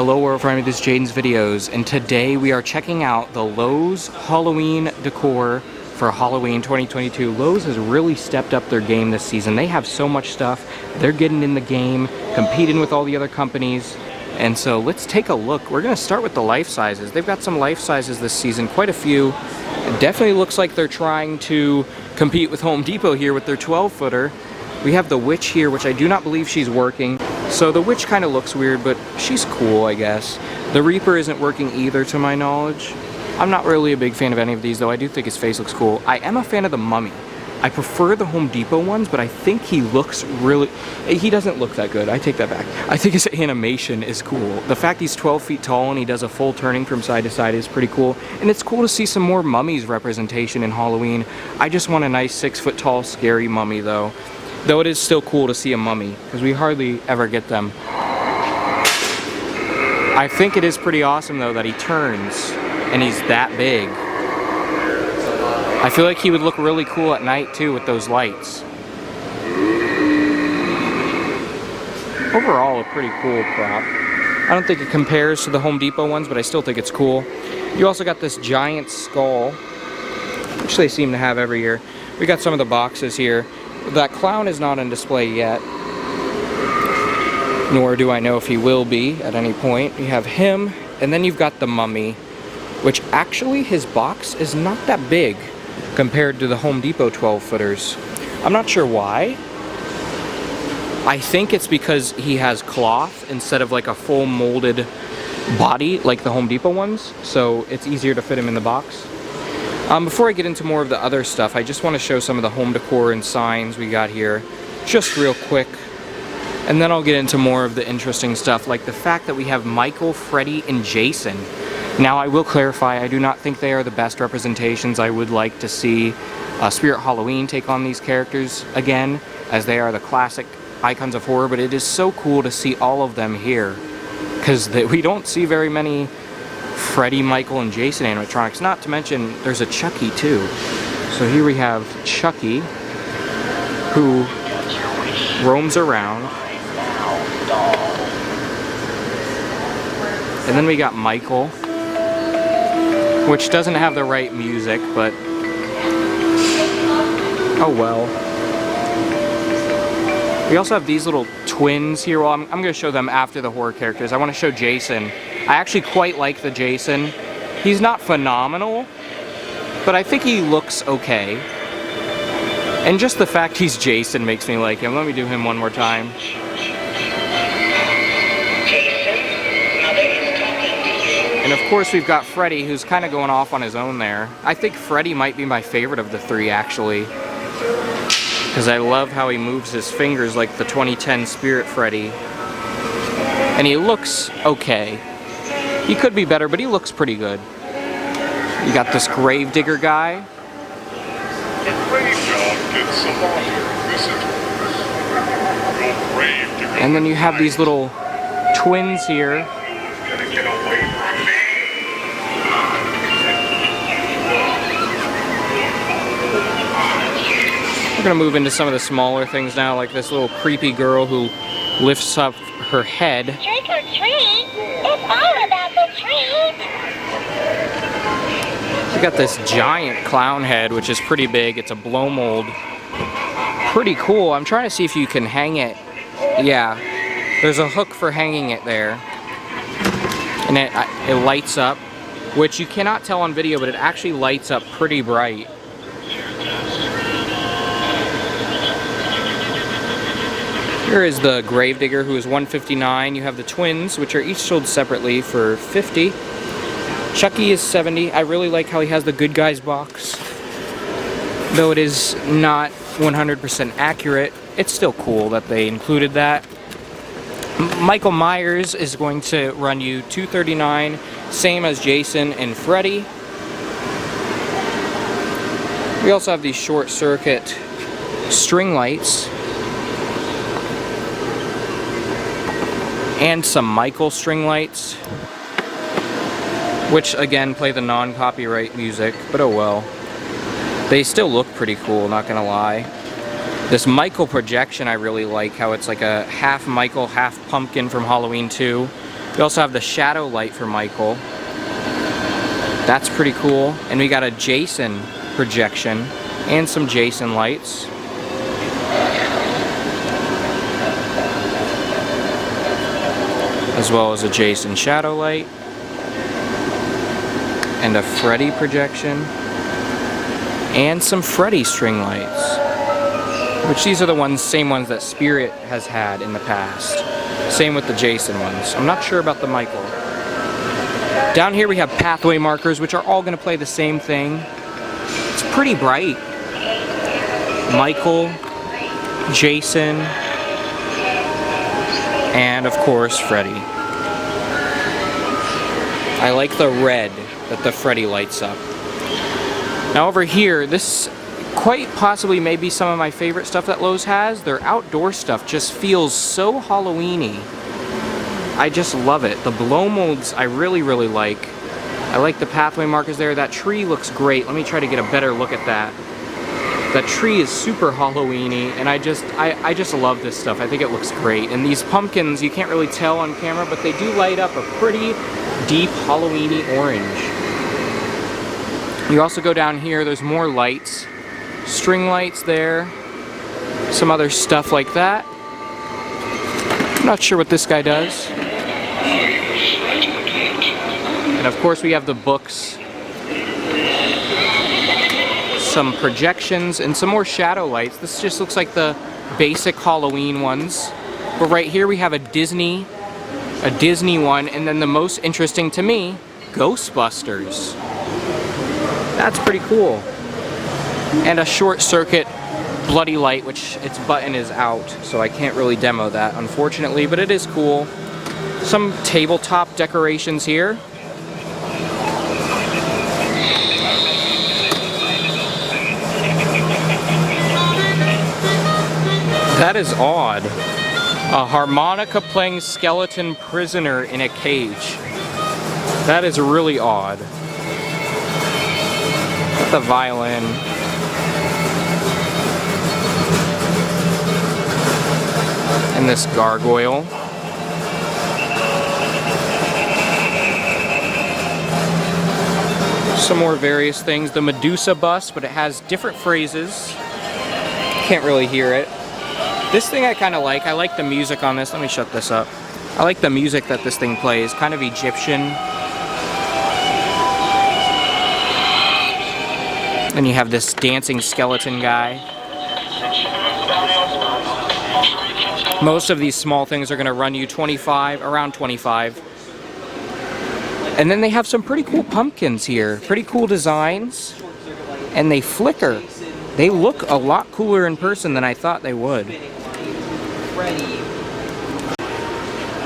Hello world, friend, this is Jaden's Videos, and today we are checking out the Lowe's Halloween decor for Halloween 2022. Lowe's has really stepped up their game this season. They have so much stuff. They're getting in the game, competing with all the other companies. And so let's take a look. We're going to start with the life sizes. They've got some life sizes this season, quite a few. It definitely looks like they're trying to compete with Home Depot here with their 12-footer. We have the witch here, which I do not believe she's working. So the witch kind of looks weird, but she's cool, I guess. The Reaper isn't working either, to my knowledge. I'm not really a big fan of any of these, though. I do think his face looks cool. I am a fan of the Mummy. I prefer the Home Depot ones, but I think he looks really... He doesn't look that good. I take that back. I think his animation is cool. The fact he's 12 feet tall and he does a full turning from side to side is pretty cool. And it's cool to see some more mummies representation in Halloween. I just want a nice 6-foot tall, scary mummy, though. Though it is still cool to see a mummy, because we hardly ever get them. I think it is pretty awesome, though, that he turns and he's that big. I feel like he would look really cool at night, too, with those lights. Overall, a pretty cool prop. I don't think it compares to the Home Depot ones, but I still think it's cool. You also got this giant skull, which they seem to have every year. We got some of the boxes here. That clown is not on display yet, nor do I know if he will be at any point. You have him, and then you've got the mummy, which actually his box is not that big compared to the Home Depot 12-footers. I'm not sure why. I think it's because he has cloth instead of like a full molded body like the Home Depot ones, so it's easier to fit him in the box. Before I get into more of the other stuff, I just want to show some of the home decor and signs we got here, just real quick. And then I'll get into more of the interesting stuff, like the fact that we have Michael, Freddy, and Jason. Now, I will clarify, I do not think they are the best representations. I would like to see Spirit Halloween take on these characters again, as they are the classic icons of horror, but it is so cool to see all of them here, because we don't see very many Freddy, Michael, and Jason animatronics, not to mention there's a Chucky too. So here we have Chucky, who roams around. And then we got Michael, which doesn't have the right music, but oh well. We also have these little twins here. Well, I'm going to show them after the horror characters. I want to show Jason. I actually quite like the Jason. He's not phenomenal, but I think he looks okay. And just the fact he's Jason makes me like him. Let me do him one more time. And of course we've got Freddy, who's kind of going off on his own there. I think Freddy might be my favorite of the three, actually, because I love how he moves his fingers like the 2010 Spirit Freddy. And he looks okay. He could be better, but he looks pretty good. You got this Gravedigger guy. And then you have these little twins here. We're gonna move into some of the smaller things now, like this little creepy girl who lifts up her head. Trick or treat! It's all about the treat! We got this giant clown head, which is pretty big. It's a blow mold. Pretty cool. I'm trying to see if you can hang it. Yeah, there's a hook for hanging it there. And it lights up, which you cannot tell on video, but it actually lights up pretty bright. Here is the Gravedigger, who is $159. You have the twins, which are each sold separately for $50. Chucky is $70. I really like how he has the Good Guys box. Though it is not 100% accurate, it's still cool that they included that. Michael Myers is going to run you $239, same as Jason and Freddy. We also have these short circuit string lights. And some Michael string lights, which again play the non-copyright music, but oh well. They still look pretty cool, not gonna lie. This Michael projection I really like, how it's like a half Michael, half pumpkin from Halloween 2. We also have the shadow light for Michael. That's pretty cool. And we got a Jason projection and some Jason lights. As well as a Jason shadow light. And a Freddy projection. And some Freddy string lights. Which these are the same ones that Spirit has had in the past. Same with the Jason ones. I'm not sure about the Michael. Down here we have pathway markers, which are all going to play the same thing. It's pretty bright. Michael, Jason, and of course Freddy. I like the red that the Freddy lights up. Now over here, this quite possibly may be some of my favorite stuff that Lowe's has. Their outdoor stuff just feels so Halloween-y. I just love it. The blow molds I really like. I like the pathway markers there. That tree looks great. Let me try to get a better look at that. That tree is super Halloween-y, and I just love this stuff. I think it looks great. And these pumpkins, you can't really tell on camera, but they do light up a pretty deep Halloween-y orange. You also go down here, there's more lights. String lights there, some other stuff like that. I'm not sure what this guy does. And of course we have the books, some projections, and some more shadow lights. This just looks like the basic Halloween ones. But right here we have a Disney one, and then the most interesting to me, Ghostbusters. That's pretty cool. And a short circuit bloody light, which its button is out, so I can't really demo that, unfortunately, but it is cool. Some tabletop decorations here. That is odd. A harmonica playing skeleton prisoner in a cage. That is really odd. The violin. And this gargoyle. Some more various things. The Medusa bust, but it has different phrases. Can't really hear it. This thing I kind of like. I like the music on this. Let me shut this up. I like the music that this thing plays. Kind of Egyptian. And you have this dancing skeleton guy. Most of these small things are going to run you around 25. And then they have some pretty cool pumpkins here. Pretty cool designs. And they flicker. They look a lot cooler in person than I thought they would.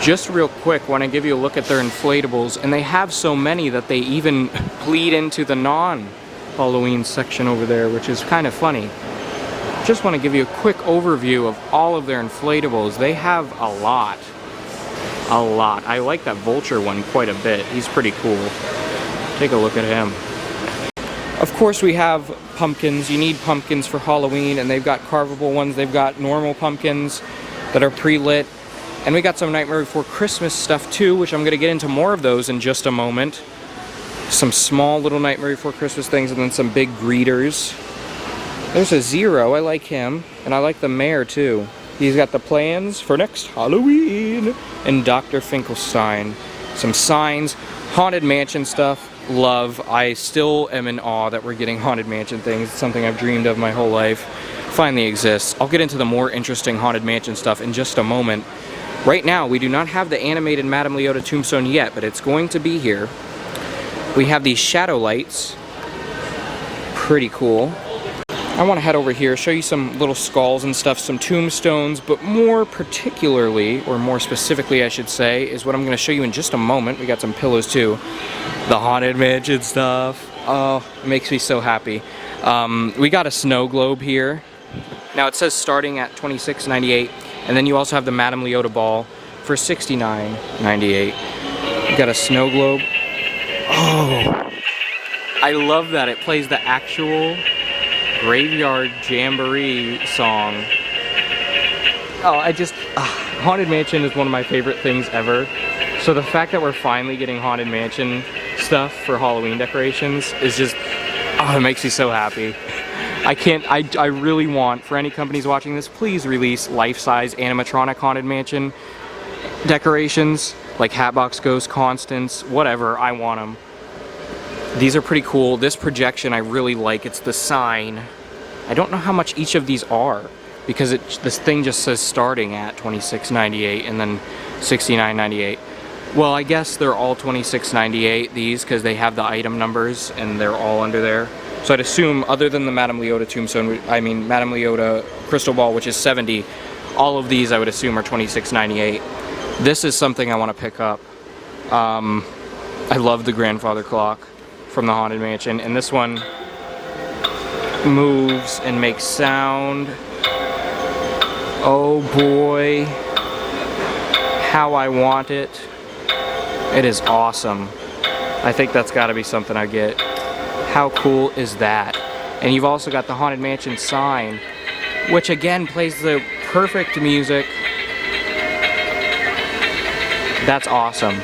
Just real quick, want to give you a look at their inflatables. And they have so many that they even bleed into the non-Halloween section over there, which is kind of funny. Just want to give you a quick overview of all of their inflatables. They have a lot. A lot. I like that vulture one quite a bit. He's pretty cool. Take a look at him. Of course we have pumpkins. You need pumpkins for Halloween, and they've got carvable ones. They've got normal pumpkins that are pre-lit. And we got some Nightmare Before Christmas stuff too, which I'm going to get into more of those in just a moment. Some small little Nightmare Before Christmas things, and then some big greeters. There's a Zero, I like him, and I like the mayor too. He's got the plans for next Halloween, and Dr. Finkelstein. Some signs, Haunted Mansion stuff, love. I still am in awe that we're getting Haunted Mansion things. It's something I've dreamed of my whole life. Finally exists. I'll get into the more interesting Haunted Mansion stuff in just a moment. Right now, we do not have the animated Madame Leota tombstone yet, but it's going to be here. We have these shadow lights. Pretty cool. I want to head over here, show you some little skulls and stuff, some tombstones, but more particularly, or more specifically I should say, is what I'm going to show you in just a moment. We got some pillows too. The Haunted Mansion stuff. Oh, it makes me so happy. We got a snow globe here. Now it says starting at $26.98, and then you also have the Madame Leota ball for $69.98. We got a snow globe. Oh, I love that. It plays the actual Graveyard Jamboree song. Oh, Haunted Mansion is one of my favorite things ever. So the fact that we're finally getting Haunted Mansion stuff for Halloween decorations is just, oh, it makes me so happy. I really want, for any companies watching this, please release life-size animatronic Haunted Mansion decorations, like Hatbox Ghost, Constance, whatever, I want them. These are pretty cool. This projection I really like, it's the sign. I don't know how much each of these are, because this thing just says starting at $26.98 and then $69.98. Well, I guess they're all $26.98, these, because they have the item numbers and they're all under there. So I'd assume, other than the Madame Leota tombstone, Madame Leota crystal ball, which is $70, all of these I would assume are $26.98. This is something I want to pick up. I love the grandfather clock from the Haunted Mansion, and this one moves and makes sound. Oh boy, how I want it. It is awesome. I think that's got to be something I get. How cool is that? And you've also got the Haunted Mansion sign, which again plays the perfect music. That's awesome.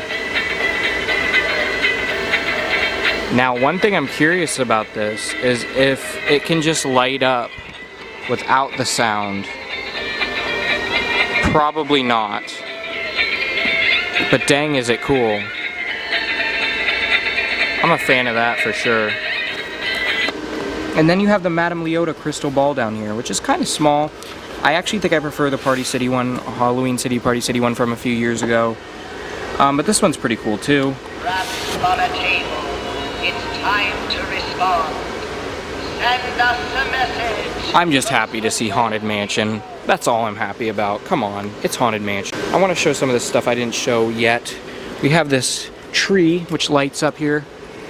Now, one thing I'm curious about this is if it can just light up without the sound. Probably not. But dang, is it cool. I'm a fan of that for sure. And then you have the Madame Leota crystal ball down here, which is kind of small. I actually think I prefer the Party City one, Halloween City, Party City one from a few years ago. But this one's pretty cool too. Wrapped on a table. It's time to respond. Send us a message. I'm just happy to see Haunted Mansion. That's all I'm happy about. Come on, it's Haunted Mansion. I want to show some of this stuff I didn't show yet. We have this tree which lights up here.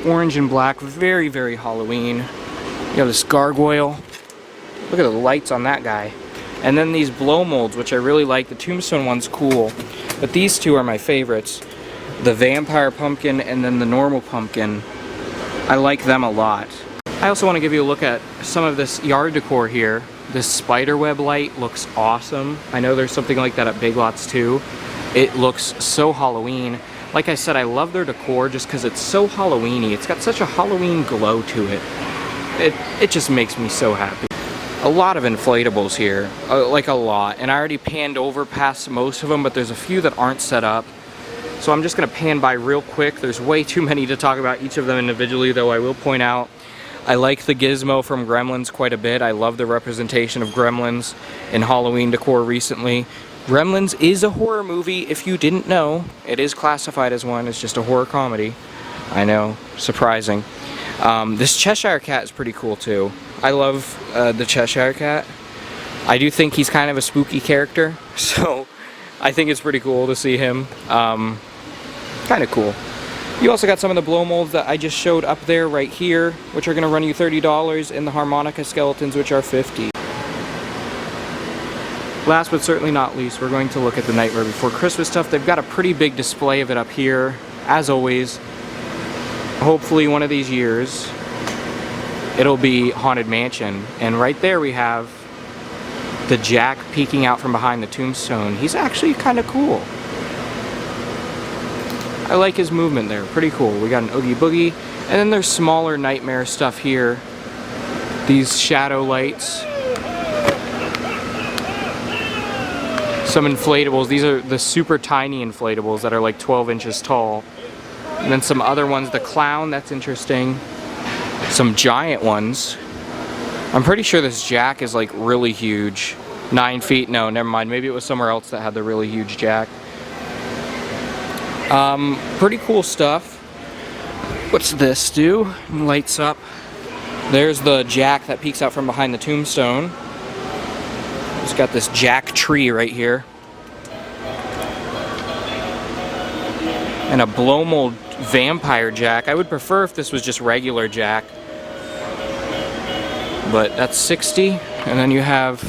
Orange and black, very, very Halloween. You have this gargoyle. Look at the lights on that guy. And then these blow molds, which I really like. The tombstone one's cool. But these two are my favorites. The vampire pumpkin and then the normal pumpkin. I like them a lot. I also want to give you a look at some of this yard decor here. This spiderweb light looks awesome. I know there's something like that at Big Lots too. It looks so Halloween. Like I said, I love their decor just because it's so Halloween-y. It's got such a Halloween glow to it. It just makes me so happy. A lot of inflatables here, like a lot. And I already panned over past most of them, but there's a few that aren't set up. So I'm just gonna pan by real quick. There's way too many to talk about each of them individually, though I will point out I like the gizmo from Gremlins quite a bit. I love the representation of Gremlins in Halloween decor recently. Gremlins is a horror movie, if you didn't know. It is classified as one. It's just a horror comedy. I know, surprising. This Cheshire Cat is pretty cool too. I love the Cheshire Cat. I do think he's kind of a spooky character, so I think it's pretty cool to see him. Kind of cool. You also got some of the blow molds that I just showed up there right here, which are going to run you $30, and the harmonica skeletons, which are $50. Last but certainly not least, we're going to look at the Nightmare Before Christmas stuff. They've got a pretty big display of it up here, as always. Hopefully one of these years, it'll be Haunted Mansion. And right there we have the Jack peeking out from behind the tombstone. He's actually kind of cool. I like his movement there, pretty cool. We got an Oogie Boogie, and then there's smaller nightmare stuff here. These shadow lights. Some inflatables. These are the super tiny inflatables that are like 12 inches tall. And then some other ones. The clown, that's interesting. Some giant ones. I'm pretty sure this Jack is like really huge. 9 feet, no, never mind. Maybe it was somewhere else that had the really huge Jack. Pretty cool stuff. What's this do? Lights up. There's the Jack that peeks out from behind the tombstone. It's got this Jack tree right here. And a blow mold vampire Jack. I would prefer if this was just regular Jack. But that's $60. And then you have...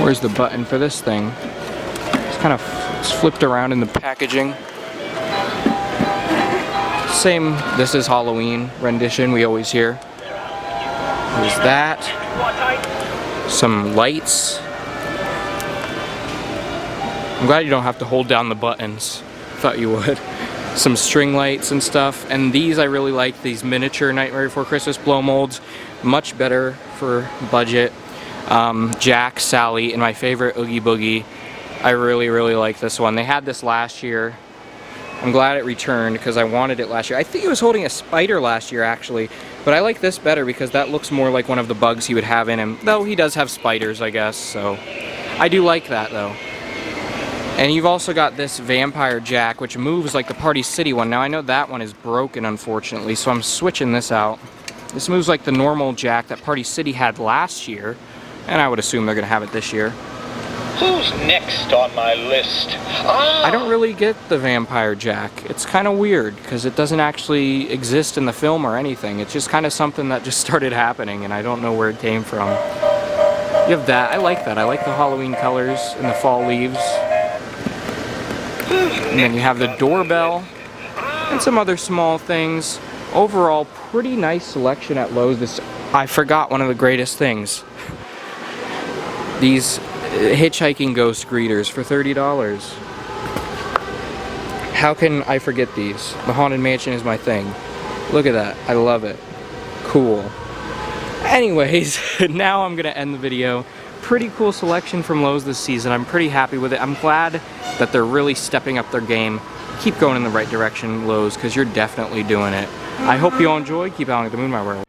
Where's the button for this thing? It's kind of flipped around in the packaging. Same, this is Halloween rendition we always hear. There's that. Some lights. I'm glad you don't have to hold down the buttons thought you would. Some string lights and stuff. And these I really like, these miniature Nightmare Before Christmas blow molds. Much better for budget. Jack, Sally, and my favorite Oogie Boogie. I really like this one. They had this last year. I'm glad it returned because I wanted it last year. I think he was holding a spider last year actually, but I like this better because that looks more like one of the bugs he would have in him. Though he does have spiders, I guess, so I do like that though. And you've also got this Vampire Jack, which moves like the Party City one. Now I know that one is broken, unfortunately, so I'm switching this out. This moves like the normal Jack that Party City had last year, and I would assume they're going to have it this year. Who's next on my list? I don't really get the Vampire Jack. It's kind of weird, because it doesn't actually exist in the film or anything. It's just kind of something that just started happening, and I don't know where it came from. You have that. I like that. I like the Halloween colors and the fall leaves. And then you have the doorbell and some other small things. Overall, pretty nice selection at Lowe's. I forgot one of the greatest things. These hitchhiking ghost greeters for $30. How can I forget these? The Haunted Mansion is my thing. Look at that. I love it. Cool. Anyways, now I'm gonna end the video. Pretty cool selection from Lowe's this season. I'm pretty happy with it. I'm glad that they're really stepping up their game. Keep going in the right direction, Lowe's, because you're definitely doing it. I hope you all enjoyed. Keep howling at the moon, my world.